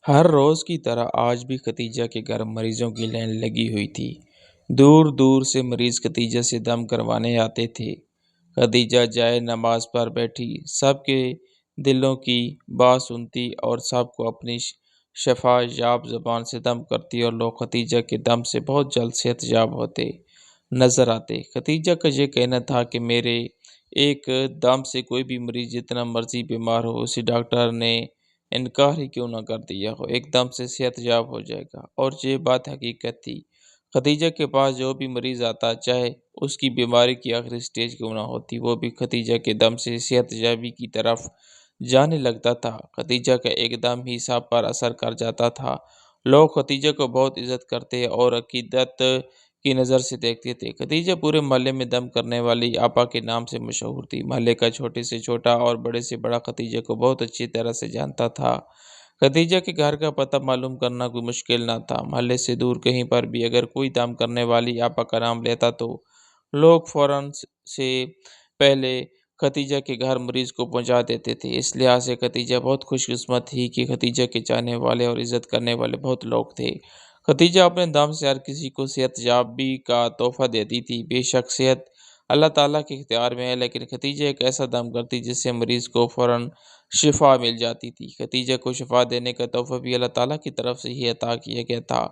ہر روز کی طرح آج بھی خدیجہ کے گھر مریضوں کی لائن لگی ہوئی تھی۔ دور دور سے مریض خدیجہ سے دم کروانے آتے تھے۔ خدیجہ جائے نماز پر بیٹھی سب کے دلوں کی بات سنتی اور سب کو اپنی شفا یاب زبان سے دم کرتی، اور لوگ خدیجہ کے دم سے بہت جلد صحت یاب ہوتے نظر آتے۔ خدیجہ کا یہ کہنا تھا کہ میرے ایک دم سے کوئی بھی مریض جتنا مرضی بیمار ہو، اسے ڈاکٹر نے انکار ہی کیوں نہ کر دیا ہو، ایک دم سے صحت یاب ہو جائے گا۔ اور یہ بات حقیقت تھی۔ خدیجہ کے پاس جو بھی مریض آتا، چاہے اس کی بیماری کی آخری سٹیج کیوں نہ ہوتی، وہ بھی خدیجہ کے دم سے صحت یابی کی طرف جانے لگتا تھا۔ خدیجہ کا ایک دم ہی سب پر اثر کر جاتا تھا۔ لوگ خدیجہ کو بہت عزت کرتے اور عقیدت کی نظر سے دیکھتے تھے۔ خدیجہ پورے محلے میں دم کرنے والی آپا کے نام سے مشہور تھی۔ محلے کا چھوٹے سے چھوٹا اور بڑے سے بڑا خدیجہ کو بہت اچھی طرح سے جانتا تھا۔ خدیجہ کے گھر کا پتہ معلوم کرنا کوئی مشکل نہ تھا۔ محلے سے دور کہیں پر بھی اگر کوئی دم کرنے والی آپا کا نام لیتا تو لوگ فوراً سے پہلے خدیجہ کے گھر مریض کو پہنچا دیتے تھے۔ اس لحاظ سے خدیجہ بہت خوش قسمت تھی کہ خدیجہ کے چاہنے والے اور عزت کرنے والے بہت لوگ تھے۔ خدیجہ اپنے دم سے ہر کسی کو صحت یابی کا تحفہ دیتی تھی۔ بے شک صحت اللہ تعالیٰ کے اختیار میں ہے، لیکن خدیجہ ایک ایسا دم کرتی جس سے مریض کو فوراً شفا مل جاتی تھی۔ خدیجہ کو شفا دینے کا تحفہ بھی اللہ تعالیٰ کی طرف سے ہی عطا کیا گیا تھا۔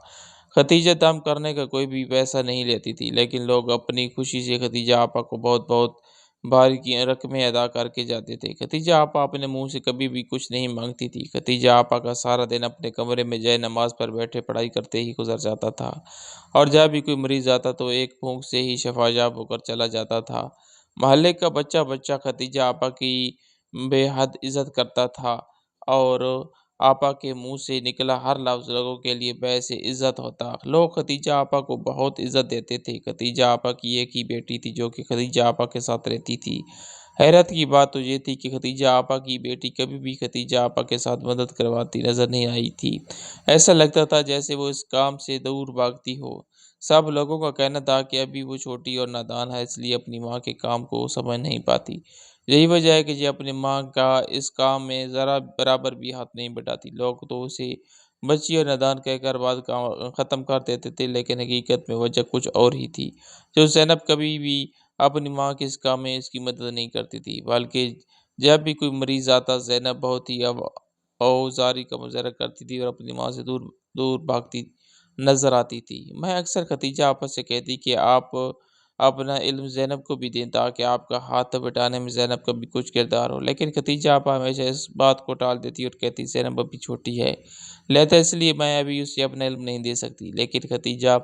خدیجہ دم کرنے کا کوئی بھی پیسہ نہیں لیتی تھی، لیکن لوگ اپنی خوشی سے خدیجہ آپا کو بہت بہت بھاری رقمیں ادا کر کے جاتے تھے۔ خدیجہ آپا اپنے منہ سے کبھی بھی کچھ نہیں مانگتی تھی۔ خدیجہ آپا کا سارا دن اپنے کمرے میں جائے نماز پر بیٹھے پڑھائی کرتے ہی گزر جاتا تھا، اور جب بھی کوئی مریض آتا تو ایک پھونک سے ہی شفا یاب ہو کر چلا جاتا تھا۔ محلے کا بچہ بچہ خدیجہ آپا کی بے حد عزت کرتا تھا، اور آپا کے منہ سے نکلا ہر لفظ لوگوں کے لیے باعث عزت ہوتا۔ لوگ خدیجہ آپا کو بہت عزت دیتے تھے۔ خدیجہ آپا کی ایک ہی بیٹی تھی جو کہ خدیجہ آپا کے ساتھ رہتی تھی۔ حیرت کی بات تو یہ تھی کہ خدیجہ آپا کی بیٹی کبھی بھی خدیجہ آپا کے ساتھ مدد کرواتی نظر نہیں آئی تھی۔ ایسا لگتا تھا جیسے وہ اس کام سے دور بھاگتی ہو۔ سب لوگوں کا کہنا تھا کہ ابھی وہ چھوٹی اور نادان ہے، اس لیے اپنی ماں کے کام کو سمجھ نہیں پاتی۔ یہی وجہ ہے کہ یہ اپنی ماں کا اس کام میں ذرا برابر بھی ہاتھ نہیں بٹاتی۔ لوگ تو اسے بچی اور نادان کہہ کر بات ختم کر دیتے تھے، لیکن حقیقت میں وجہ کچھ اور ہی تھی۔ جو زینب کبھی بھی اپنی ماں کے اس کام میں اس کی مدد نہیں کرتی تھی، بلکہ جب بھی کوئی مریض آتا زینب بہت ہی اوزاری کا مظاہرہ کرتی تھی اور اپنی ماں سے دور دور بھاگتی نظر آتی تھی۔ میں اکثر خدیجہ آپا سے کہتی کہ آپ اپنا علم زینب کو بھی دیں تاکہ آپ کا ہاتھ بٹانے میں زینب کا بھی کچھ کردار ہو، لیکن خدیجہ آپا ہمیشہ اس بات کو ٹال دیتی اور کہتی زینب ابھی چھوٹی ہے، لہذا اس لیے میں ابھی اسے اپنا علم نہیں دے سکتی۔ لیکن خدیجہ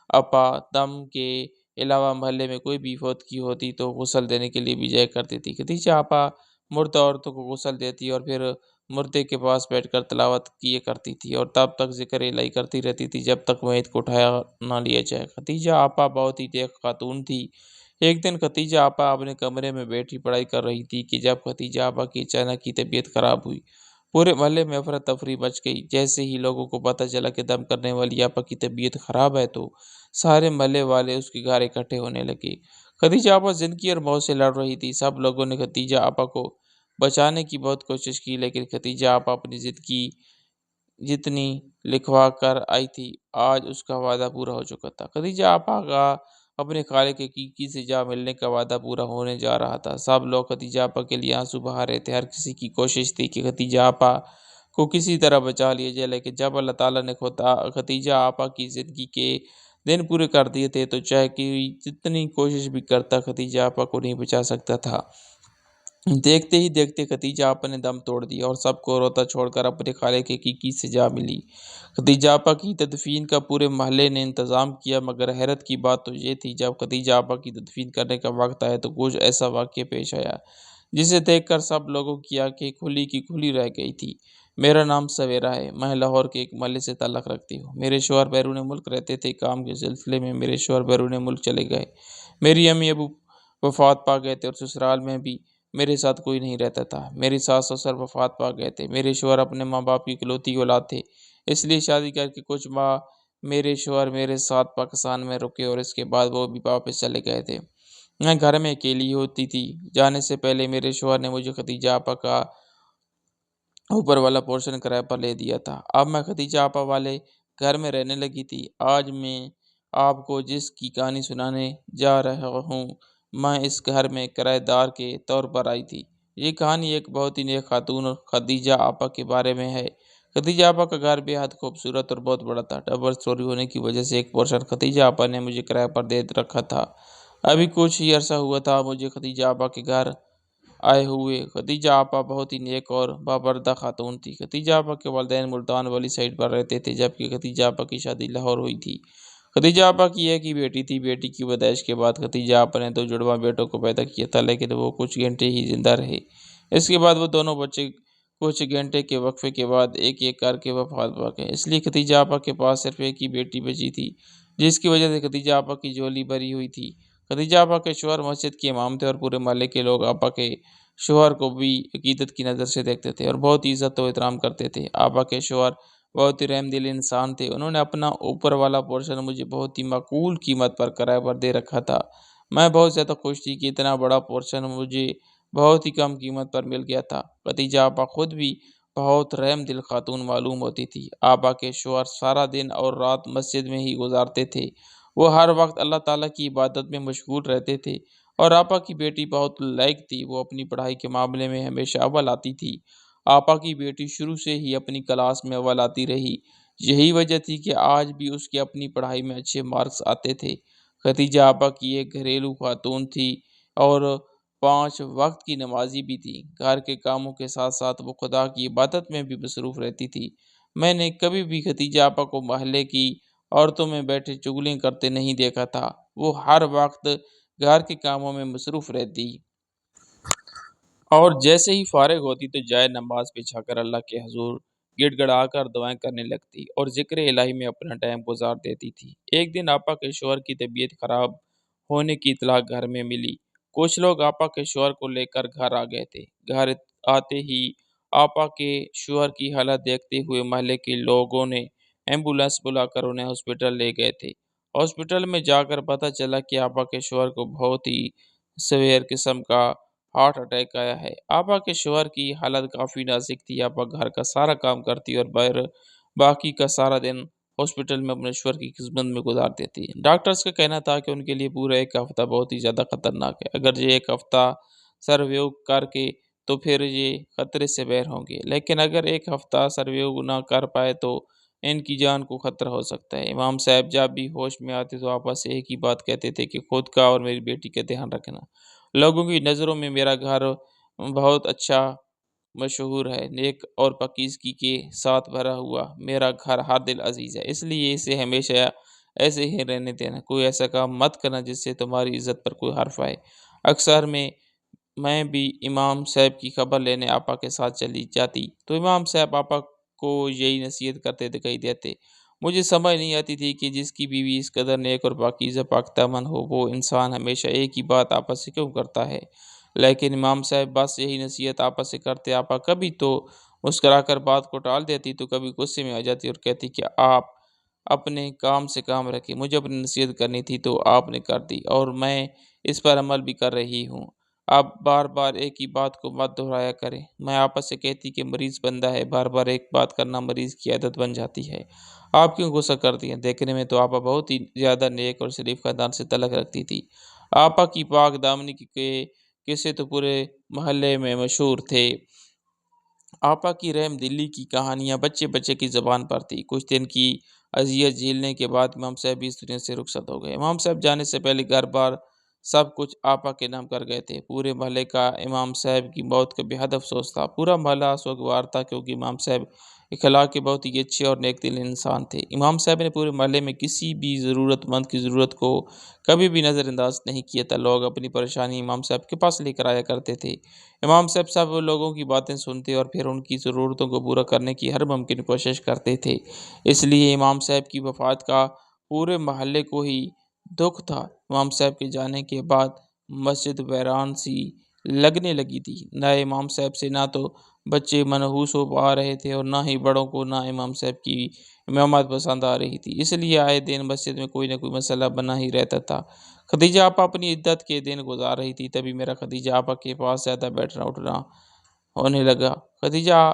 آپا دم کے علاوہ محلے میں کوئی بھی فوت کی ہوتی تو غسل دینے کے لیے بھی جایا کرتی تھی۔ خدیجہ آپا مردہ عورتوں کو غسل دیتی اور پھر مردے کے پاس بیٹھ کر تلاوت کیے کرتی تھی، اور تب تک ذکر الہی کرتی رہتی تھی جب تک میت کو اٹھایا نہ لیا جائے۔ خدیجہ آپا بہت ہی نیک خاتون تھی۔ ایک دن خدیجہ آپا اپنے کمرے میں بیٹھی پڑھائی کر رہی تھی کہ جب خدیجہ آپا کی اچانک کی طبیعت خراب ہوئی۔ پورے محلے میں افراتفری مچ گئی۔ جیسے ہی لوگوں کو پتہ چلا کہ دم کرنے والی آپا کی طبیعت خراب ہے تو سارے محلے والے اس کے گھر اکٹھے ہونے لگے۔ خدیجہ آپا زندگی اور موت سے لڑ رہی تھی۔ سب لوگوں نے خدیجہ آپا کو بچانے کی بہت کوشش کی، لیکن خدیجہ آپا اپنی زندگی جتنی لکھوا کر آئی تھی، آج اس کا وعدہ پورا ہو چکا تھا۔ خدیجہ آپا کا اپنے خالق حقیقی سے جا ملنے کا وعدہ پورا ہونے جا رہا تھا۔ سب لوگ خدیجہ آپا کے لیے آنسو بہا رہے تھے۔ ہر کسی کی کوشش تھی کہ خدیجہ آپا کو کسی طرح بچا لیا جائے، لیکن جب اللہ تعالیٰ نے خدیجہ آپا کی زندگی کے دن پورے کر دیے تھے تو چاہے کہ جتنی کوشش بھی کرتا خدیجہ آپا کو نہیں بچا سکتا تھا۔ دیکھتے ہی دیکھتے خدیجہ آپا نے دم توڑ دیا اور سب کو روتا چھوڑ کر اپنے خالق حقیقی سے جا ملی۔ خدیجہ آپا کی تدفین کا پورے محلے نے انتظام کیا، مگر حیرت کی بات تو یہ تھی جب خدیجہ آپا کی تدفین کرنے کا وقت آیا تو کچھ ایسا واقعہ پیش آیا جسے دیکھ کر سب لوگوں کی آنکھیں کھلی کی کھلی رہ گئی تھی۔ میرا نام سویرا ہے، میں لاہور کے ایک محلے سے تعلق رکھتی ہوں۔ میرے شوہر بیرون ملک رہتے تھے، کام کے سلسلے میں میرے شوہر بیرون ملک چلے گئے۔ میری امی ابو وفات پا گئے تھے اور سسرال میں بھی میرے ساتھ کوئی نہیں رہتا تھا۔ میری ساس سسر وفات پا گئے تھے۔ میرے شوہر اپنے ماں باپ کی اکلوتی اولاد تھے، اس لیے شادی کر کے کچھ ماہ میرے شوہر میرے ساتھ پاکستان میں رکے اور اس کے بعد وہ بھی واپس چلے گئے تھے۔ میں گھر میں اکیلی ہوتی تھی۔ جانے سے پہلے میرے شوہر نے مجھے خدیجہ آپا کا اوپر والا پورشن کرایہ پر لے دیا تھا۔ اب میں خدیجہ آپا والے گھر میں رہنے لگی تھی۔ آج میں آپ کو جس کی کہانی سنانے جا رہا ہوں، میں اس گھر میں کرایہ دار کے طور پر آئی تھی۔ یہ کہانی ایک بہت ہی نیک خاتون خدیجہ آپا کے بارے میں ہے۔ خدیجہ آپا کا گھر بے حد خوبصورت اور بہت بڑا تھا۔ ڈبل سٹوری ہونے کی وجہ سے ایک پورشن خدیجہ آپا نے مجھے کرایہ پر دے رکھا تھا۔ ابھی کچھ ہی عرصہ ہوا تھا مجھے خدیجہ آپا کے گھر آئے ہوئے۔ خدیجہ آپا بہت ہی نیک اور بابردہ خاتون تھی۔ خدیجہ آپا کے والدین ملتان والی سائڈ پر رہتے تھے، جبکہ خدیجہ آپا کی شادی لاہور ہوئی تھی۔ خدیجہ آپا کی ایک ہی بیٹی تھی۔ بیٹی کی پیدائش کے بعد خدیجہ آپا نے 2 جڑواں بیٹوں کو پیدا کیا تھا، لیکن وہ کچھ گھنٹے ہی زندہ رہے۔ اس کے بعد وہ دونوں بچے کچھ گھنٹے کے وقفے کے بعد ایک ایک کر کے وفات پا گئے۔ اس لیے خدیجہ آپا کے پاس صرف ایک ہی بیٹی بچی تھی، جس کی وجہ سے خدیجہ آپا کی جھولی بھری ہوئی تھی۔ خدیجہ آپا کے شوہر مسجد کے امام تھے اور پورے محلے کے لوگ آپا کے شوہر کو بھی عقیدت کی نظر سے دیکھتے تھے اور بہت ہی عزت و احترام کرتے تھے۔ آپا کے شوہر بہت ہی رحم دل انسان تھے۔ انہوں نے اپنا اوپر والا پورشن مجھے بہت ہی معقول قیمت پر کرایہ پر دے رکھا تھا۔ میں بہت زیادہ خوش تھی کہ اتنا بڑا پورشن مجھے بہت ہی کم قیمت پر مل گیا تھا۔ خدیجہ آپا خود بھی بہت رحم دل خاتون معلوم ہوتی تھی۔ آپا کے شوہر سارا دن اور رات مسجد میں ہی گزارتے تھے۔ وہ ہر وقت اللہ تعالیٰ کی عبادت میں مشغول رہتے تھے، اور آپا کی بیٹی بہت لائق تھی۔ وہ اپنی پڑھائی کے معاملے میں ہمیشہ اول آتی تھی۔ آپا کی بیٹی شروع سے ہی اپنی کلاس میں اول آتی رہی۔ یہی وجہ تھی کہ آج بھی اس کے اپنی پڑھائی میں اچھے مارکس آتے تھے۔ خدیجہ آپا کی ایک گھریلو خاتون تھی اور 5 وقت کی نمازی بھی تھی۔ گھر کے کاموں کے ساتھ ساتھ وہ خدا کی عبادت میں بھی مصروف رہتی تھی۔ میں نے کبھی بھی خدیجہ آپا کو محلے کی عورتوں میں بیٹھے چغلیاں کرتے نہیں دیکھا تھا۔ وہ ہر وقت گھر کے کاموں میں مصروف رہتی اور جیسے ہی فارغ ہوتی تو جائے نماز بچھا کر اللہ کے حضور گڑ گڑا کر دعائیں کرنے لگتی اور ذکر الہی میں اپنا ٹائم گزار دیتی تھی۔ ایک دن آپا کے شوہر کی طبیعت خراب ہونے کی اطلاع گھر میں ملی۔ کچھ لوگ آپا کے شوہر کو لے کر گھر آ گئے تھے۔ گھر آتے ہی آپا کے شوہر کی حالت دیکھتے ہوئے محلے کے لوگوں نے ایمبولینس بلا کر انہیں ہاسپٹل لے گئے تھے۔ ہاسپٹل میں جا کر پتہ چلا کہ آپا کے شوہر کو بہت ہی سویر قسم کا ہارٹ اٹیک آیا ہے۔ آپا کے شوہر کی حالت کافی نازک تھی۔ آپا گھر کا سارا کام کرتی اور باقی کا سارا دن ہاسپٹل میں اپنے شوہر کی خدمت میں گزار دیتی۔ ڈاکٹرز کا کہنا تھا کہ ان کے لیے پورا ایک ہفتہ بہت ہی زیادہ خطرناک ہے۔ اگر یہ ایک ہفتہ سرویو کر کے تو پھر یہ خطرے سے بہر ہوں گے، لیکن اگر ایک ہفتہ سرویو نہ کر پائے تو ان کی جان کو خطرہ ہو سکتا ہے۔ امام صاحب جب بھی ہوش میں آتے تو آپا سے ایک ہی بات کہتے تھے کہ خود کا اور میری بیٹی کا دھیان رکھنا۔ لوگوں کی نظروں میں میرا گھر بہت اچھا مشہور ہے، نیک اور پاکیزگی کے ساتھ بھرا ہوا۔ میرا گھر ہر دل عزیز ہے، اس لیے اسے ہمیشہ ایسے ہی رہنے دینا۔ کوئی ایسا کام مت کرنا جس سے تمہاری عزت پر کوئی حرف آئے۔ اکثر میں بھی امام صاحب کی خبر لینے آپا کے ساتھ چلی جاتی تو امام صاحب آپا کو یہی نصیحت کرتے دکھائی دیتے۔ مجھے سمجھ نہیں آتی تھی کہ جس کی بیوی اس قدر نیک اور پاکیزہ پاک دامن ہو، وہ انسان ہمیشہ ایک ہی بات آپا سے کیوں کرتا ہے۔ لیکن امام صاحب بس یہی نصیحت آپا سے کرتے۔ آپا کبھی تو مسکرا کر بات کو ٹال دیتی تو کبھی غصے میں آ جاتی اور کہتی کہ آپ اپنے کام سے کام رکھیں، مجھے اپنی نصیحت کرنی تھی تو آپ نے کر دی اور میں اس پر عمل بھی کر رہی ہوں۔ آپ بار بار ایک ہی بات کو مت دہرایا کریں۔ میں آپا سے کہتی کہ مریض بندہ ہے، بار بار ایک بات کرنا مریض کی عادت بن جاتی ہے، آپ کیوں غصہ کرتی ہیں۔ دیکھنے میں تو آپا بہت ہی زیادہ نیک اور شریف خاندان سے تعلق رکھتی تھی۔ آپا کی پاک دامنی کے قصے تو پورے محلے میں مشہور تھے۔ آپا کی رحم دلی کی کہانیاں بچے بچے کی زبان پر تھی۔ کچھ دن کی اذیت جھیلنے کے بعد امام صاحب بھی اس دنیا سے رخصت ہو گئے۔ امام صاحب جانے سے پہلے گھر بار سب کچھ آپا کے نام کر گئے تھے۔ پورے محلے کا امام صاحب کی موت کا بے حد افسوس تھا۔ پورا محلہ سوگوار تھا، کیونکہ امام صاحب اخلاق کے بہت ہی اچھے اور نیک دل انسان تھے۔ امام صاحب نے پورے محلے میں کسی بھی ضرورت مند کی ضرورت کو کبھی بھی نظر انداز نہیں کیا تھا۔ لوگ اپنی پریشانی امام صاحب کے پاس لے کر آیا کرتے تھے۔ امام صاحب سب لوگوں کی باتیں سنتے اور پھر ان کی ضرورتوں کو پورا کرنے کی ہر ممکن کوشش کرتے تھے۔ اس لیے امام صاحب کی وفات کا پورے محلے کو ہی دکھ تھا۔ امام صاحب کے جانے کے بعد مسجد ویران سی لگنے لگی تھی۔ نئے امام صاحب سے نہ تو بچے منحوس ہو پا رہے تھے اور نہ ہی بڑوں کو نہ امام صاحب کی امامت پسند آ رہی تھی۔ اس لیے آئے دن مسجد میں کوئی نہ کوئی مسئلہ بنا ہی رہتا تھا۔ خدیجہ آپا اپنی عدت کے دن گزار رہی تھی، تبھی میرا خدیجہ آپا کے پاس زیادہ بیٹھنا اٹھنا ہونے لگا۔ خدیجہ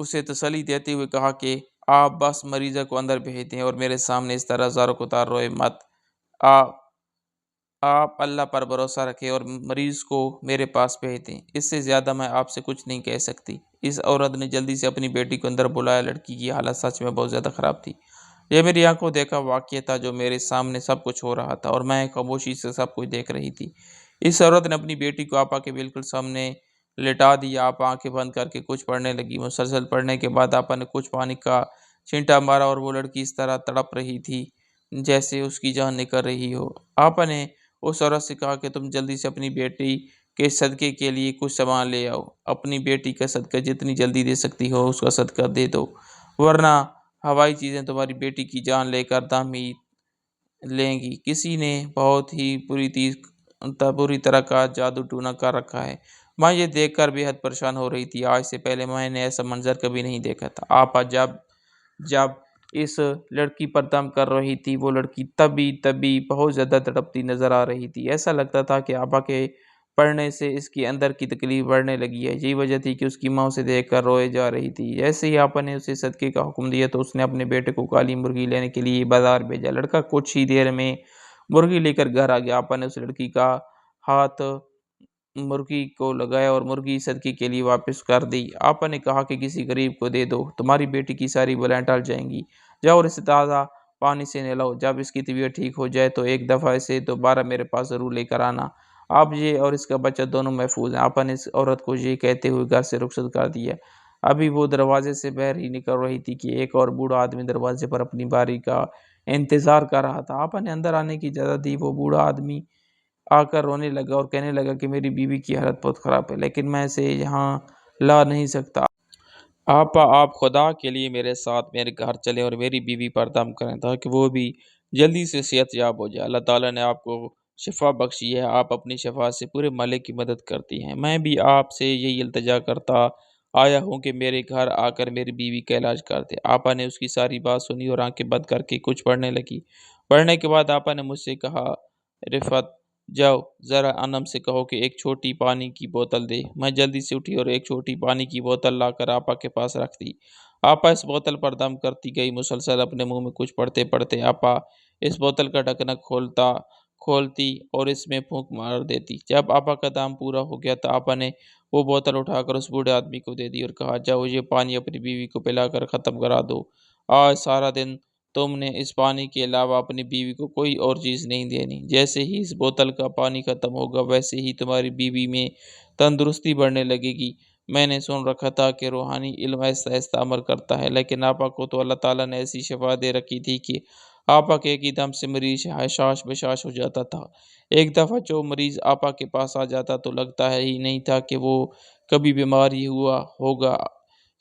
اسے تسلی دیتے ہوئے کہا کہ آپ بس مریضہ کو اندر بھیج دیں اور میرے سامنے اس طرح زارو کتار روئے مت۔ آپ آپ اللہ پر بھروسہ رکھیں اور مریض کو میرے پاس بھیج دیں، اس سے زیادہ میں آپ سے کچھ نہیں کہہ سکتی۔ اس عورت نے جلدی سے اپنی بیٹی کو اندر بلایا۔ لڑکی کی حالت سچ میں بہت زیادہ خراب تھی۔ یہ میری آنکھوں دیکھا واقعہ تھا، جو میرے سامنے سب کچھ ہو رہا تھا اور میں خاموشی سے سب کچھ دیکھ رہی تھی۔ اس عورت نے اپنی بیٹی کو آپا کے بالکل سامنے لٹا دیا۔ آپا آنکھیں بند کر کے کچھ پڑھنے لگی۔ مسلسل پڑھنے کے بعد آپا نے کچھ پانی کا چھینٹا مارا اور وہ لڑکی اس طرح تڑپ رہی تھی جیسے اس کی جان نکل رہی ہو۔ آپا نے اس عورت سے کہا کہ تم جلدی سے اپنی بیٹی کے صدقے کے لیے کچھ سامان لے آؤ۔ اپنی بیٹی کا صدقہ جتنی جلدی دے سکتی ہو اس کا صدقہ دے دو، ورنہ ہوائی چیزیں تمہاری بیٹی کی جان لے کر دم ہی لیں گی۔ کسی نے بہت ہی بری طرح کا جادو ٹونا کر رکھا ہے۔ میں یہ دیکھ کر بے حد پریشان ہو رہی تھی۔ آج سے پہلے میں نے ایسا منظر کبھی نہیں دیکھا تھا۔ آپا جب جب اس لڑکی پر دم کر رہی تھی، وہ لڑکی تبھی بہت زیادہ تڑپتی نظر آ رہی تھی۔ ایسا لگتا تھا کہ آپا کے پڑھنے سے اس کی اندر کی تکلیف بڑھنے لگی ہے۔ یہی وجہ تھی کہ اس کی ماں اسے دیکھ کر روئے جا رہی تھی۔ جیسے ہی آپا نے اسے صدقے کا حکم دیا تو اس نے اپنے بیٹے کو کالی مرغی لینے کے لیے بازار بھیجا۔ لڑکا کچھ ہی دیر میں مرغی لے کر گھر آ گیا۔ آپا نے اس لڑکی کا ہاتھ مرغی کو لگایا اور مرغی صدقے کے لیے واپس کر دی۔ آپا نے کہا کہ کسی غریب کو دے دو، تمہاری بیٹی کی ساری بلائیں ٹل جائیں گی۔ جاؤ اور اسے تازہ پانی سے نہلاؤ۔ جب اس کی طبیعت ٹھیک ہو جائے تو ایک دفعہ اسے دوبارہ میرے پاس ضرور لے کر آنا۔ آپ یہ اور اس کا بچہ دونوں محفوظ ہیں۔ آپا نے اس عورت کو یہ کہتے ہوئے گھر سے رخصت کر دیا۔ ابھی وہ دروازے سے باہر ہی نکل رہی تھی کہ ایک اور بوڑھا آدمی دروازے پر اپنی باری کا انتظار کر رہا تھا۔ آپا نے اندر آنے کی اجازت دی۔ وہ بوڑھا آدمی آ کر رونے لگا اور کہنے لگا کہ میری بیوی کی حالت بہت خراب ہے، لیکن میں اسے یہاں لا نہیں سکتا۔ آپا آپ خدا کے لیے میرے ساتھ میرے گھر چلیں اور میری بیوی پر دم کریں تاکہ وہ بھی جلدی سے صحت یاب ہو جائے۔ اللہ تعالیٰ نے آپ کو شفا بخشی ہے، آپ اپنی شفا سے پورے محلے کی مدد کرتی ہیں۔ میں بھی آپ سے یہی التجا کرتا آیا ہوں کہ میرے گھر آ کر میری بیوی کا علاج کر دے۔ آپا نے اس کی ساری بات سنی اور آنکھیں بند کر کے کچھ پڑھنے لگی۔ پڑھنے کے بعد آپا نے مجھ سے کہا، رفعت جاؤ ذرا انم سے کہو کہ ایک چھوٹی پانی کی بوتل دے۔ میں جلدی سے اٹھی اور ایک چھوٹی پانی کی بوتل لا کر آپا کے پاس رکھ دی۔ آپا اس بوتل پر دم کرتی گئی، مسلسل اپنے منہ میں کچھ پڑھتے پڑھتے آپا اس بوتل کا ڈھکنا کھولتی اور اس میں پھونک مار دیتی۔ جب آپا کا دم پورا ہو گیا تو آپا نے وہ بوتل اٹھا کر اس بوڑھے آدمی کو دے دی اور کہا، جاؤ یہ پانی اپنی بیوی کو پلا کر ختم کرا دو۔ آج سارا دن تم نے اس پانی کے علاوہ اپنی بیوی کو کوئی اور چیز نہیں دینی۔ جیسے ہی اس بوتل کا پانی ختم ہوگا ویسے ہی تمہاری بیوی میں تندرستی بڑھنے لگے گی۔ میں نے سن رکھا تھا کہ روحانی علم آہستہ آہستہ عمل کرتا ہے، لیکن آپا کو تو اللہ تعالیٰ نے ایسی شفا دے رکھی تھی کہ آپا کے ایک ہی دم سے مریض حشاش بشاش ہو جاتا تھا۔ ایک دفعہ جو مریض آپا کے پاس آ جاتا تو لگتا ہی نہیں تھا کہ وہ کبھی بیمار ہی ہوا ہوگا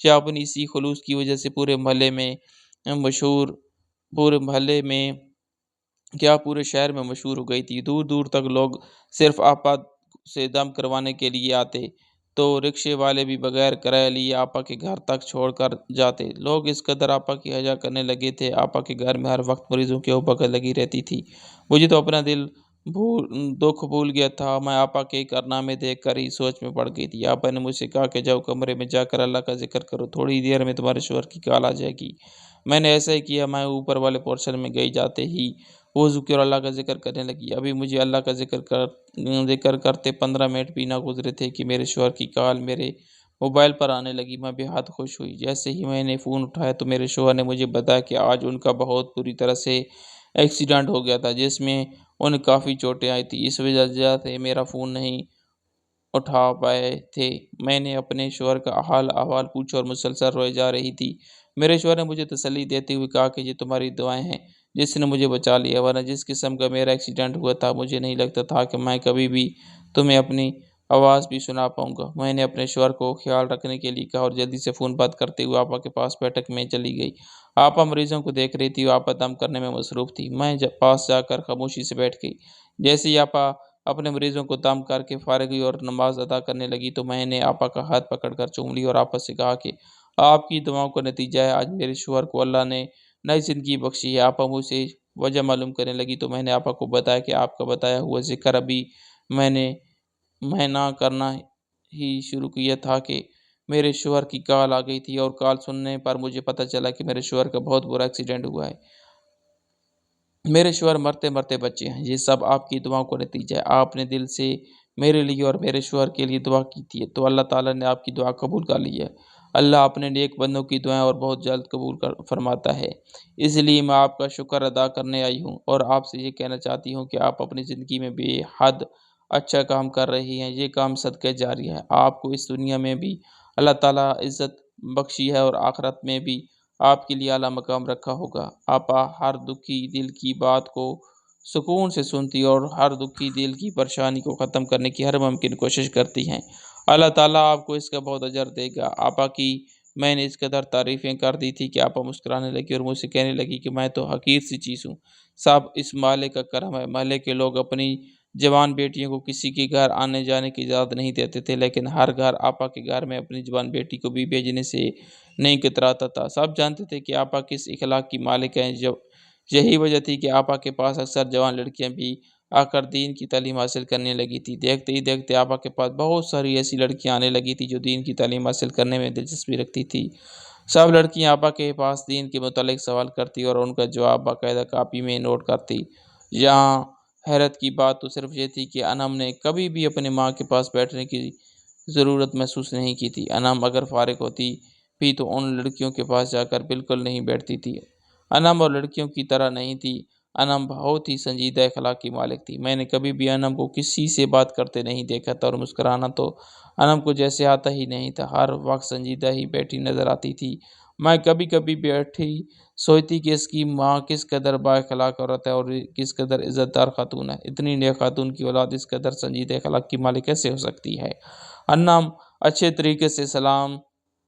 یا اپنی اسی خلوص کی وجہ سے پورے محلے میں پورے شہر میں مشہور ہو گئی تھی۔ دور دور تک لوگ صرف آپا سے دم کروانے کے لیے آتے تو رکشے والے بھی بغیر کرایہ لیے آپا کے گھر تک چھوڑ کر جاتے۔ لوگ اس قدر آپا کی حیا کرنے لگے تھے۔ آپا کے گھر میں ہر وقت مریضوں کی اوپکت لگی رہتی تھی۔ مجھے تو اپنا دکھ بھول گیا تھا۔ میں آپا کے کارنامے دیکھ کر ہی سوچ میں پڑ گئی تھی۔ آپا نے مجھ سے کہا کہ جاؤ کمرے میں جا کر اللہ کا ذکر کرو، تھوڑی دیر میں تمہارے شوہر کی کال آ جائے گی۔ میں نے ایسا ہی کیا۔ میں اوپر والے پورشن میں گئی، جاتے ہی وضو کی اور اللہ کا ذکر کرنے لگی۔ ابھی مجھے اللہ کا ذکر کرتے 15 منٹ بھی نہ گزرے تھے کہ میرے شوہر کی کال میرے موبائل پر آنے لگی۔ میں بے حد خوش ہوئی۔ جیسے ہی میں نے فون اٹھایا تو میرے شوہر نے مجھے بتایا کہ آج ان کا بہت بری طرح سے ایکسیڈنٹ ہو گیا تھا، جس میں انہیں کافی چوٹیں آئی تھیں۔ اس وجہ سے میرا فون نہیں اٹھا پائے تھے۔ میں نے اپنے شوہر کا حال احوال پوچھا اور مسلسل روئے جا رہی تھی۔ میرے شوہر نے مجھے تسلی دیتے ہوئے کہا کہ یہ تمہاری دعائیں ہیں جس نے مجھے بچا لیا، ورنہ جس قسم کا میرا ایکسیڈنٹ ہوا تھا مجھے نہیں لگتا تھا کہ میں کبھی بھی تمہیں اپنی آواز بھی سنا پاؤں گا۔ میں نے اپنے شوہر کو خیال رکھنے کے لیے کہا اور جلدی سے فون بند کرتے ہوئے آپا کے پاس بیٹھک میں چلی گئی۔ آپا مریضوں کو دیکھ رہی تھی اور آپا دم کرنے میں مصروف تھی۔ میں پاس جا کر خاموشی سے بیٹھ گئی۔ جیسے ہی آپا اپنے مریضوں کو دم کر کے فارغ ہوئی اور نماز ادا کرنے لگی تو میں نے آپا کا ہاتھ پکڑ کر چوم لی اور آپا سے کہا کہ آپ کی دعاؤں کا نتیجہ ہے، آج میرے شوہر کو اللہ نے نئی زندگی بخشی ہے۔ آپا مجھ سے وجہ معلوم کرنے لگی تو میں نے آپا کو بتایا کہ آپ کا بتایا ہوا ذکر ابھی میں نہ کرنا ہی شروع کیا تھا کہ میرے شوہر کی کال آ گئی تھی اور کال سننے پر مجھے پتہ چلا کہ میرے شوہر کا بہت برا ایکسیڈنٹ ہوا ہے۔ میرے شوہر مرتے مرتے بچے ہیں۔ یہ سب آپ کی دعاؤں کا نتیجہ ہے۔ آپ نے دل سے میرے لیے اور میرے شوہر کے لیے دعا کی تھی تو اللہ تعالیٰ نے آپ کی دعا قبول کر لی ہے۔ اللہ اپنے نیک بندوں کی دعائیں اور بہت جلد قبول فرماتا ہے۔ اس لیے میں آپ کا شکر ادا کرنے آئی ہوں اور آپ سے یہ کہنا چاہتی ہوں کہ آپ اپنی زندگی میں بے حد اچھا کام کر رہی ہیں۔ یہ کام صدقہ جاری ہے۔ آپ کو اس دنیا میں بھی اللہ تعالیٰ عزت بخشی ہے اور آخرت میں بھی آپ کے لیے اعلیٰ مقام رکھا ہوگا۔ آپا ہر دکھی دل کی بات کو سکون سے سنتی اور ہر دکھی دل کی پریشانی کو ختم کرنے کی ہر ممکن کوشش کرتی ہیں۔ اللہ تعالیٰ آپ کو اس کا بہت اجر دے گا۔ آپا کی میں نے اس قدر تعریفیں کر دی تھی کہ آپا مسکرانے لگی اور مجھ سے کہنے لگی کہ میں تو حقیر سی چیز ہوں، سب اس محلے کا کرم ہے۔ محلے کے لوگ اپنی جوان بیٹیوں کو کسی کے گھر آنے جانے کی اجازت نہیں دیتے تھے، لیکن ہر گھر آپا کے گھر میں اپنی جوان بیٹی کو بھی بھیجنے سے نہیں کتراتا تھا۔ سب جانتے تھے کہ آپا کس اخلاق کی مالک ہیں۔ یہی وجہ تھی کہ آپا کے پاس اکثر جوان لڑکیاں بھی آ کر دین کی تعلیم حاصل کرنے لگی تھی۔ دیکھتے ہی دیکھتے آپا کے پاس بہت ساری ایسی لڑکیاں آنے لگی تھی جو دین کی تعلیم حاصل کرنے میں دلچسپی رکھتی تھی۔ سب لڑکیاں آپا کے پاس دین کے متعلق سوال کرتی اور ان کا جواب باقاعدہ کاپی میں نوٹ کرتی۔ یہاں حیرت کی بات تو صرف یہ تھی کہ انم نے کبھی بھی اپنی ماں کے پاس بیٹھنے کی ضرورت محسوس نہیں کی تھی۔ انم اگر فارغ ہوتی بھی تو ان لڑکیوں کے پاس جا کر بالکل نہیں بیٹھتی تھی۔ انم اور لڑکیوں کی طرح نہیں تھی۔ انم بہت ہی سنجیدہ اخلاق کی مالک تھی۔ میں نے کبھی بھی انم کو کسی سے بات کرتے نہیں دیکھا تھا اور مسکرانا تو انم کو جیسے آتا ہی نہیں تھا۔ ہر وقت سنجیدہ ہی بیٹھی نظر آتی تھی۔ میں کبھی کبھی بیٹھی سوچتی کہ اس کی ماں کس قدر با اخلاق عورت ہے اور کس قدر عزت دار خاتون ہے۔ اتنی نیک خاتون کی اولاد اس قدر سنجیدہ اخلاق کی مالک کیسے ہو سکتی ہے؟ انم اچھے طریقے سے سلام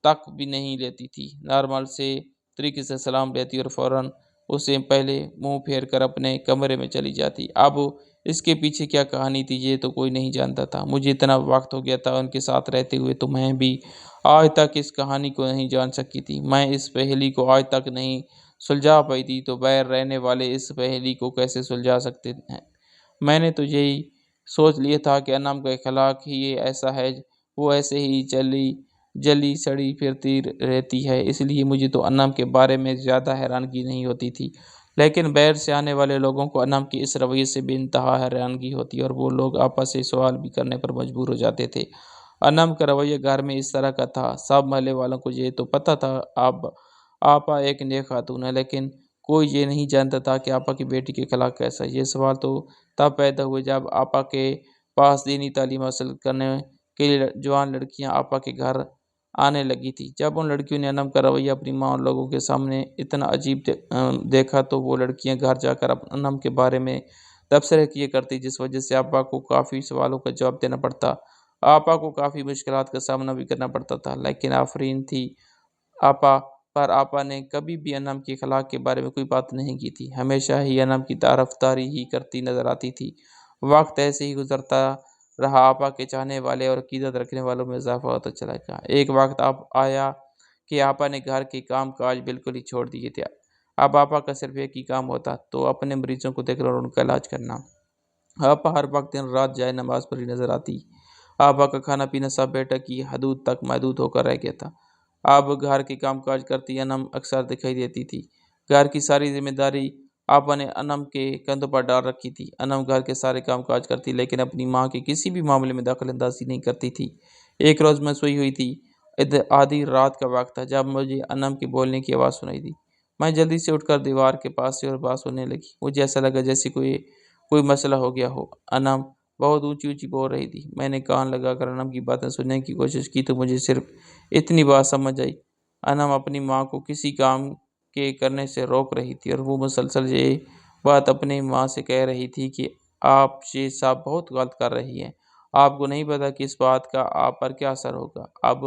تک بھی نہیں لیتی تھی۔ نارمل سے طریقے سے سلام لیتی اور فوراً اسے پہلے منہ پھیر کر اپنے کمرے میں چلی جاتی۔ اب اس کے پیچھے کیا کہانی تھی یہ تو کوئی نہیں جانتا تھا۔ مجھے اتنا وقت ہو گیا تھا ان کے ساتھ رہتے ہوئے تو میں بھی آج تک اس کہانی کو نہیں جان سکی تھی۔ میں اس پہیلی کو آج تک نہیں سلجھا پائی تھی تو باہر رہنے والے اس پہیلی کو کیسے سلجھا سکتے ہیں؟ میں نے تو یہی سوچ لیا تھا کہ انم کا اخلاق ہی ایسا ہے، وہ ایسے ہی جلی سڑی پھرتی رہتی ہے، اس لیے مجھے تو انم کے بارے میں زیادہ حیرانگی نہیں ہوتی تھی۔ لیکن باہر سے آنے والے لوگوں کو انم کی اس رویے سے بے انتہا حیرانگی ہوتی اور وہ لوگ آپس سے سوال بھی کرنے پر مجبور ہو جاتے تھے۔ انم کا رویہ گھر میں اس طرح کا تھا، سب محلے والوں کو یہ تو پتہ تھا اب آپا ایک نیک خاتون ہے، لیکن کوئی یہ نہیں جانتا تھا کہ آپا کی بیٹی کے اخلاق کیسا ہے۔ یہ سوال تو تب پیدا ہوئے جب آپا کے پاس دینی تعلیم حاصل کرنے کے لیے جوان لڑکیاں آپا کے گھر آنے لگی تھی۔ جب ان لڑکیوں نے انم کا رویہ اپنی ماں اور لوگوں کے سامنے اتنا عجیب دیکھا تو وہ لڑکیاں گھر جا کر انم کے بارے میں تبصرے کیے کرتی، جس وجہ سے آپا کو کافی سوالوں کا جواب دینا پڑتا۔ آپا کو کافی مشکلات کا سامنا بھی کرنا پڑتا تھا، لیکن آفرین تھی آپا پر آپا نے کبھی بھی انم کے اخلاق کے بارے میں کوئی بات نہیں کی تھی، ہمیشہ ہی انم کی طرفداری ہی کرتی نظر آتی تھی۔ وقت ایسے ہی گزرتا رہا، آپا کے چاہنے والے اور عقیدت رکھنے والوں میں اضافہ ہوتا چلا گیا۔ ایک وقت آیا کہ آپا نے گھر کے کام کاج بالکل ہی چھوڑ دیے تھے۔ اب آپا کا صرف ایک ہی کام ہوتا تو اپنے مریضوں کو دیکھنا اور ان کا علاج کرنا۔ آپا ہر وقت دن رات جائے نماز پر ہی نظر آتی۔ آپا کا کھانا پینا سب بیٹا کی حدود تک محدود ہو کر رہ گیا تھا۔ اب گھر کے کام کاج کرتی انم اکثر دکھائی دیتی تھی۔ گھر کی ساری ذمہ داری آپا نے انم کے کندھوں پر ڈال رکھی تھی۔ انم گھر کے سارے کام کاج کرتی لیکن اپنی ماں کے کسی بھی معاملے میں دخل اندازی نہیں کرتی تھی۔ ایک روز میں سوئی ہوئی تھی، آدھی رات کا وقت تھا جب مجھے انم کے بولنے کی آواز سنائی دی۔ میں جلدی سے اٹھ کر دیوار کے پاس سے اور بات سننے لگی۔ مجھے ایسا لگا جیسے کوئی مسئلہ ہو گیا ہو۔ انم بہت اونچی اونچی بول رہی تھی۔ میں نے کان لگا کر انم کی باتیں سننے کی کوشش کی تو مجھے صرف اتنی بات سمجھ آئی، انم اپنی ماں کو کسی کام کے کرنے سے روک رہی تھی اور وہ مسلسل یہ بات اپنی ماں سے کہہ رہی تھی کہ آپ یہ سب بہت غلط کر رہی ہیں، آپ کو نہیں پتا کہ اس بات کا آپ پر کیا اثر ہوگا۔ اب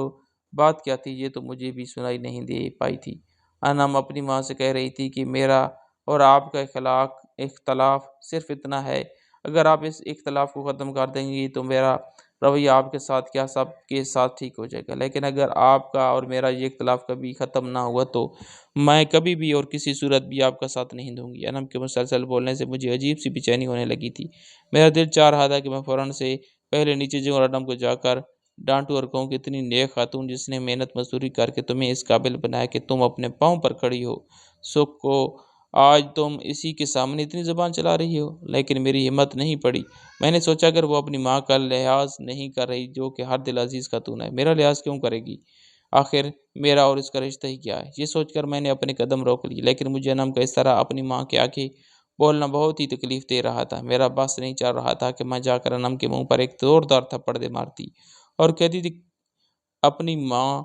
بات کیا تھی یہ تو مجھے بھی سنائی نہیں دے پائی تھی۔ انم اپنی ماں سے کہہ رہی تھی کہ میرا اور آپ کا اختلاف صرف اتنا ہے، اگر آپ اس اختلاف کو ختم کر دیں گی تو میرا رویہ آپ کے ساتھ کیا سب کے ساتھ ٹھیک ہو جائے گا، لیکن اگر آپ کا اور میرا یہ اختلاف کبھی ختم نہ ہوا تو میں کبھی بھی اور کسی صورت بھی آپ کا ساتھ نہیں دوں گی۔ انم کے مسلسل بولنے سے مجھے عجیب سی بے چینی ہونے لگی تھی۔ میرا دل چاہ رہا تھا کہ میں فوراً سے پہلے نیچے جاؤں اور انم کو جا کر ڈانٹوں اور کہوں کہ اتنی نیک خاتون جس نے محنت مزدوری کر کے تمہیں اس قابل بنایا کہ تم اپنے پاؤں پر کھڑی ہو، سکھ کو آج تم اسی کے سامنے اتنی زبان چلا رہی ہو۔ لیکن میری ہمت نہیں پڑی۔ میں نے سوچا اگر وہ اپنی ماں کا لحاظ نہیں کر رہی جو کہ ہر دل عزیز خاتون ہے، میرا لحاظ کیوں کرے گی؟ آخر میرا اور اس کا رشتہ ہی کیا ہے؟ یہ سوچ کر میں نے اپنے قدم روک لی، لیکن مجھے انم کا اس طرح اپنی ماں کے آگے بولنا بہت ہی تکلیف دے رہا تھا۔ میرا بس نہیں چل رہا تھا کہ میں جا کر انم کے منہ پر ایک زوردار تھپڑ دے مارتی اور کہتی تھی اپنی ماں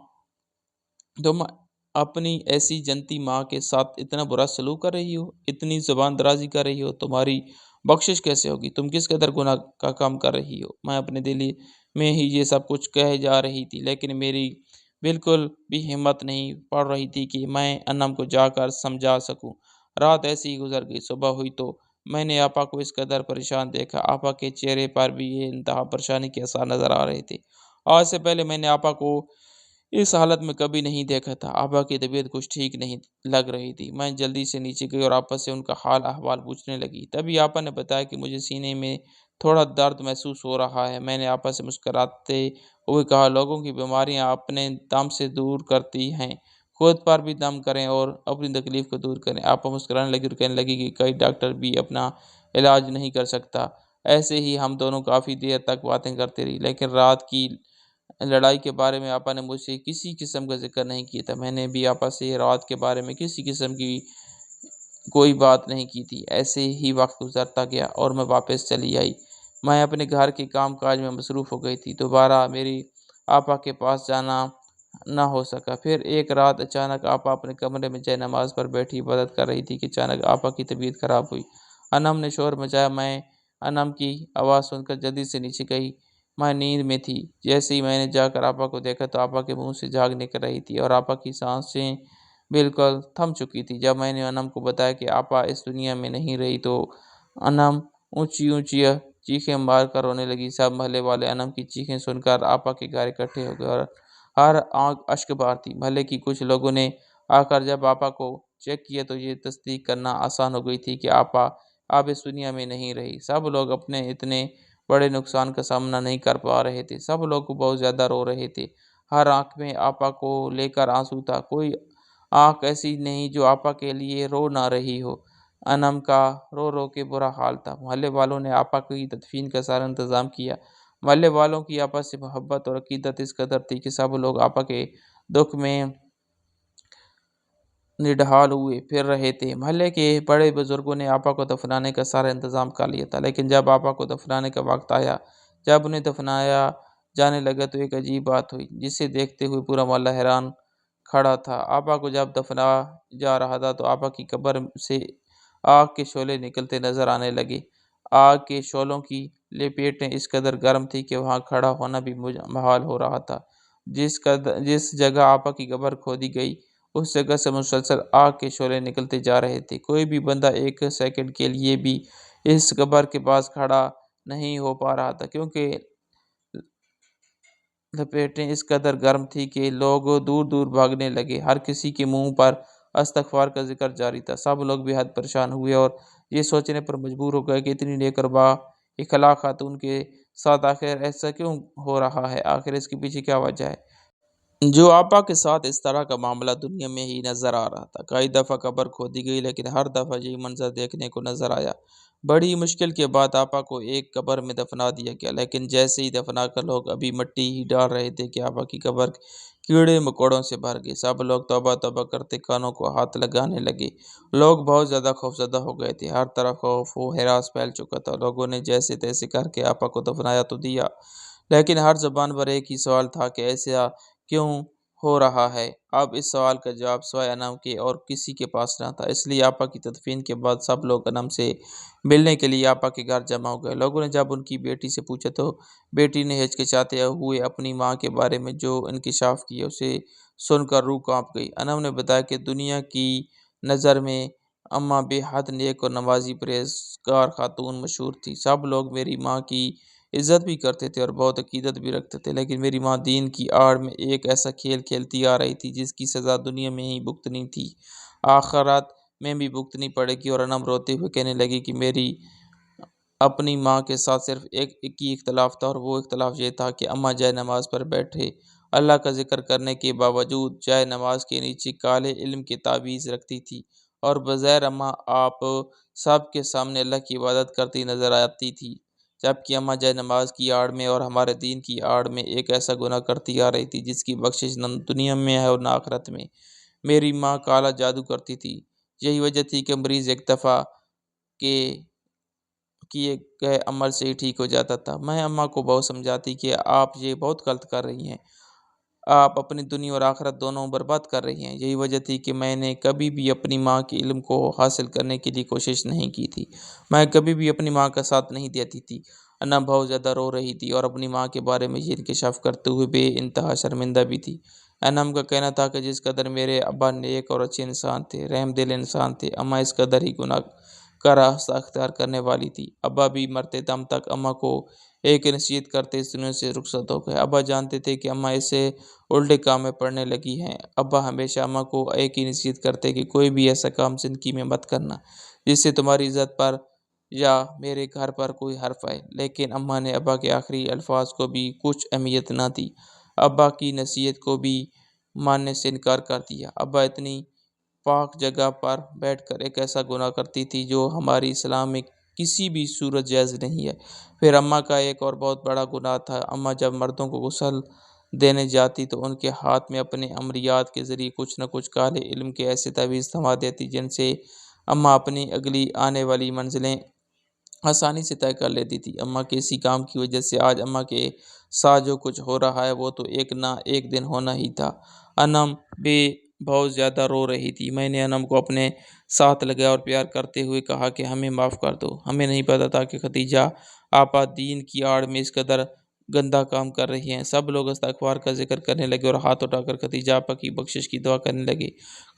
تم اپنی ایسی جنتی ماں کے ساتھ اتنا برا سلوک کر رہی ہو، اتنی زبان درازی کر رہی ہو، تمہاری بخشش کیسے ہوگی؟ تم کس قدر گناہ کا کام کر رہی ہو؟ میں اپنے دل میں ہی یہ سب کچھ کہہ جا رہی تھی، لیکن میری بالکل بھی ہمت نہیں پڑ رہی تھی کہ میں انم کو جا کر سمجھا سکوں۔ رات ایسی ہی گزر گئی۔ صبح ہوئی تو میں نے آپا کو اس قدر پریشان دیکھا۔ آپا کے چہرے پر بھی یہ انتہا پریشانی کے آثار نظر آ رہے تھے۔ آج سے پہلے میں نے آپا کو اس حالت میں کبھی نہیں دیکھا تھا۔ آپا کی طبیعت کچھ ٹھیک نہیں لگ رہی تھی۔ میں جلدی سے نیچے گئی اور آپا سے ان کا حال احوال پوچھنے لگی۔ تبھی آپا نے بتایا کہ مجھے سینے میں تھوڑا درد محسوس ہو رہا ہے۔ میں نے آپا سے مسکراتے ہوئے کہا، لوگوں کی بیماریاں اپنے دم سے دور کرتی ہیں، خود پر بھی دم کریں اور اپنی تکلیف کو دور کریں۔ آپا مسکرانے لگی اور کہنے لگی کہ کئی ڈاکٹر بھی اپنا علاج نہیں کر سکتا۔ ایسے ہی ہم دونوں کافی دیر تک باتیں کرتے رہی، لیکن رات کی لڑائی کے بارے میں آپا نے مجھ سے کسی قسم کا ذکر نہیں کیا تھا۔ میں نے بھی آپا سے رات کے بارے میں کسی قسم کی کوئی بات نہیں کی تھی۔ ایسے ہی وقت گزرتا گیا اور میں واپس چلی آئی۔ میں اپنے گھر کے کام کاج میں مصروف ہو گئی تھی۔ دوبارہ میری آپا کے پاس جانا نہ ہو سکا۔ پھر ایک رات اچانک آپا اپنے کمرے میں جے نماز پر بیٹھی عبادت کر رہی تھی کہ اچانک آپا کی طبیعت خراب ہوئی۔ انم نے شور مچایا۔ میں انم کی آواز سن کر جلدی سے نیچے گئی۔ میں نیند میں تھی۔ جیسے ہی میں نے جا کر آپا کو دیکھا تو آپا کے منہ سے جھاگ نکل رہی تھی اور آپا کی سانسیں بالکل تھم چکی تھی۔ جب میں نے انم کو بتایا کہ آپا اس دنیا میں نہیں رہی تو انم اونچی اونچی چیخیں مار کر رونے لگی۔ سب محلے والے انم کی چیخیں سن کر آپا کے گھر اکٹھے ہو گئے اور ہر آنکھ اشک بار تھی۔ محلے کی کچھ لوگوں نے آ کر جب آپا کو چیک کیا تو یہ تصدیق کرنا آسان ہو گئی تھی کہ آپا اب اس دنیا میں نہیں رہی۔ سب لوگ اپنے اتنے بڑے نقصان کا سامنا نہیں کر پا رہے تھے۔ سب لوگ بہت زیادہ رو رہے تھے۔ ہر آنکھ میں آپا کو لے کر آنسو تھا۔ کوئی آنکھ ایسی نہیں جو آپا کے لیے رو نہ رہی ہو۔ انم کا رو رو کے برا حال تھا۔ محلے والوں نے آپا کی تدفین کا سارا انتظام کیا۔ محلے والوں کی آپا سے محبت اور عقیدت اس قدر تھی کہ سب لوگ آپا کے دکھ میں نڈھال ہوئے پھر رہے تھے۔ محلے کے بڑے بزرگوں نے آپا کو دفنانے کا سارا انتظام کر لیا تھا، لیکن جب آپا کو دفنانے کا وقت آیا، جب انہیں دفنایا جانے لگا تو ایک عجیب بات ہوئی جسے دیکھتے ہوئے پورا محلہ حیران کھڑا تھا۔ آپا کو جب دفنایا جا رہا تھا تو آپا کی قبر سے آگ کے شعلے نکلتے نظر آنے لگے۔ آگ کے شعلوں کی لپیٹیں اس قدر گرم تھی کہ وہاں کھڑا ہونا بھی محال ہو رہا تھا۔ جس جگہ آپا کی قبر کھودی گئی اس جگہ سے مسلسل آگ کے شعلے نکلتے جا رہے تھے۔ کوئی بھی بندہ ایک سیکنڈ کے لیے بھی اس قبر کے پاس کھڑا نہیں ہو پا رہا تھا، کیونکہ لپیٹیں اس قدر گرم تھی کہ لوگ دور دور بھاگنے لگے۔ ہر کسی کے منہ پر استغفار کا ذکر جاری تھا۔ سب لوگ بے حد پریشان ہوئے اور یہ سوچنے پر مجبور ہو گئے کہ اتنی نیک اور با اخلاق خاتون کے ساتھ آخر ایسا کیوں ہو رہا ہے؟ آخر اس کے پیچھے کیا وجہ ہے جو آپا کے ساتھ اس طرح کا معاملہ دنیا میں ہی نظر آ رہا تھا؟ کئی دفعہ قبر کھودی گئی لیکن ہر دفعہ یہی منظر دیکھنے کو نظر آیا۔ بڑی مشکل کے بعد آپا کو ایک قبر میں دفنا دیا گیا، لیکن جیسے ہی دفنا کر لوگ ابھی مٹی ہی ڈال رہے تھے کہ آپا کی قبر کیڑے مکوڑوں سے بھر گئی۔ سب لوگ توبہ توبہ کرتے کانوں کو ہاتھ لگانے لگے۔ لوگ بہت زیادہ خوفزدہ ہو گئے تھے۔ ہر طرف خوف و ہراس پھیل چکا تھا۔ لوگوں نے جیسے تیسے کر کے آپا کو دفنایا تو دیا، لیکن ہر زبان پر ایک ہی سوال تھا کہ ایسا کیوں ہو رہا ہے؟ اب اس سوال کا جواب سوائے انم کے اور کسی کے پاس نہ تھا۔ اس لیے آپا کی تدفین کے بعد سب لوگ انم سے ملنے کے لیے آپا کے گھر جمع ہو گئے۔ لوگوں نے جب ان کی بیٹی سے پوچھا تو بیٹی نے ہچکچاتے ہوئے اپنی ماں کے بارے میں جو انکشاف کیا اسے سن کر روح کانپ گئی۔ انم نے بتایا کہ دنیا کی نظر میں اماں بے حد نیک اور نمازی پرہیزگار خاتون مشہور تھی۔ سب لوگ میری ماں کی عزت بھی کرتے تھے اور بہت عقیدت بھی رکھتے تھے، لیکن میری ماں دین کی آڑ میں ایک ایسا کھیل کھیلتی آ رہی تھی جس کی سزا دنیا میں ہی بھگتنی تھی، آخرت میں بھی بھگتنی پڑے گی۔ اور انم روتے ہوئے کہنے لگی کہ میری اپنی ماں کے ساتھ صرف ایک ہی اختلاف تھا، اور وہ اختلاف یہ تھا کہ اماں جائے نماز پر بیٹھے اللہ کا ذکر کرنے کے باوجود جائے نماز کے نیچے کالے علم کی تعویذ رکھتی تھی، اور بظاہر اماں آپ سب کے سامنے اللہ کی عبادت کرتی نظر آتی تھی، جبکہ اماں جائے نماز کی آڑ میں اور ہمارے دین کی آڑ میں ایک ایسا گناہ کرتی آ رہی تھی جس کی بخشش نہ دنیا میں ہے اور نہ آخرت میں۔ میری ماں کالا جادو کرتی تھی، یہی وجہ تھی کہ مریض ایک دفعہ کے کیے گئے عمل سے ہی ٹھیک ہو جاتا تھا۔ میں اماں کو بہت سمجھاتی کہ آپ یہ بہت غلط کر رہی ہیں، آپ اپنی دنیا اور آخرت دونوں برباد کر رہی ہیں۔ یہی وجہ تھی کہ میں نے کبھی بھی اپنی ماں کے علم کو حاصل کرنے کے لیے کوشش نہیں کی تھی، میں کبھی بھی اپنی ماں کا ساتھ نہیں دیتی تھی۔ انا بہت زیادہ رو رہی تھی اور اپنی ماں کے بارے میں یہ انکشاف کرتے ہوئے بے انتہا شرمندہ بھی تھی۔ انم کا کہنا تھا کہ جس قدر میرے ابا نیک اور اچھے انسان تھے، رحم دل انسان تھے، اماں اس قدر ہی گناہ کا راستہ اختیار کرنے والی تھی۔ ابا بھی مرتے دم تک اماں کو ایک نصیحت کرتے اس دنیا سے رخصت ہو گئے۔ ابا جانتے تھے کہ اماں اسے الٹے کام میں پڑنے لگی ہیں۔ ابا ہمیشہ اماں کو ایک ہی نصیحت کرتے کہ کوئی بھی ایسا کام زندگی میں مت کرنا جس سے تمہاری عزت پر یا میرے گھر پر کوئی حرف آئے، لیکن اماں نے ابا کے آخری الفاظ کو بھی کچھ اہمیت نہ دی، ابا کی نصیحت کو بھی ماننے سے انکار کر دیا۔ ابا اتنی پاک جگہ پر بیٹھ کر ایک ایسا گناہ کرتی تھی جو ہماری اسلام میں کسی بھی صورت جائز نہیں ہے۔ پھر اماں کا ایک اور بہت بڑا گناہ تھا، اماں جب مردوں کو غسل دینے جاتی تو ان کے ہاتھ میں اپنے امریات کے ذریعے کچھ نہ کچھ کالے علم کے ایسے تعویذ تھما دیتی جن سے اماں اپنی اگلی آنے والی منزلیں آسانی سے طے کر لیتی تھی۔ اماں کے اسی کام کی وجہ سے آج اماں کے ساتھ جو کچھ ہو رہا ہے وہ تو ایک نہ ایک دن ہونا ہی تھا۔ انم بھی بہت زیادہ رو رہی تھی۔ میں نے انم کو اپنے ساتھ لگایا اور پیار کرتے ہوئے کہا کہ ہمیں معاف کر دو، ہمیں نہیں پتا تھا کہ خدیجہ آپا دین کی آڑ میں اس قدر گندا کام کر رہی ہیں۔ سب لوگ استغفار کا ذکر کرنے لگے اور ہاتھ اٹھا کر خدیجہ آپا کی بخشش کی دعا کرنے لگے۔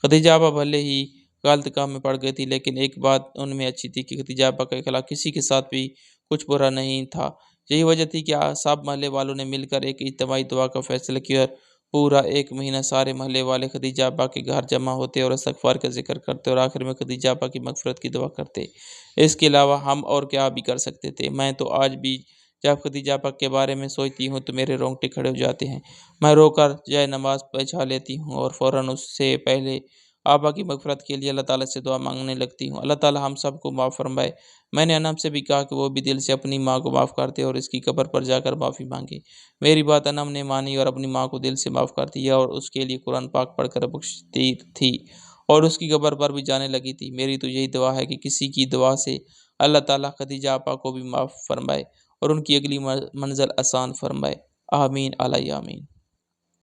خدیجہ آپا بھلے ہی غلط کام میں پڑ گئی تھی، لیکن ایک بات ان میں اچھی تھی کہ خدیجہ آپا کے خلاف کسی کے ساتھ بھی کچھ برا نہیں تھا۔ یہی وجہ تھی کہ سب محلے والوں نے مل کر ایک اجتماعی دعا کا فیصلہ کیا اور پورا ایک مہینہ سارے محلے والے خدیجہ آپا کے گھر جمع ہوتے اور استغفار کا ذکر کرتے اور آخر میں خدیجہ آپا کی مغفرت کی دعا کرتے۔ اس کے علاوہ ہم اور کیا بھی کر سکتے تھے؟ میں تو آج بھی جب خدیجہ آپا کے بارے میں سوچتی ہوں تو میرے رونگٹے کھڑے ہو جاتے ہیں۔ میں رو کر جائے نماز بچھا لیتی ہوں اور فوراً اس سے پہلے آپا کی مغفرت کے لیے اللہ تعالیٰ سے دعا مانگنے لگتی ہوں۔ اللہ تعالیٰ ہم سب کو معاف فرمائے۔ میں نے انم سے بھی کہا کہ وہ بھی دل سے اپنی ماں کو معاف کر دے اور اس کی قبر پر جا کر معافی مانگے۔ میری بات انم نے مانی اور اپنی ماں کو دل سے معاف کر دیا اور اس کے لیے قرآن پاک پڑھ کر بخشتی تھی اور اس کی قبر پر بھی جانے لگی تھی۔ میری تو یہی دعا ہے کہ کسی کی دعا سے اللہ تعالیٰ خدیجہ آپا کو بھی معاف فرمائے اور ان کی اگلی منزل آسان فرمائے۔ آمین علیہ آمین۔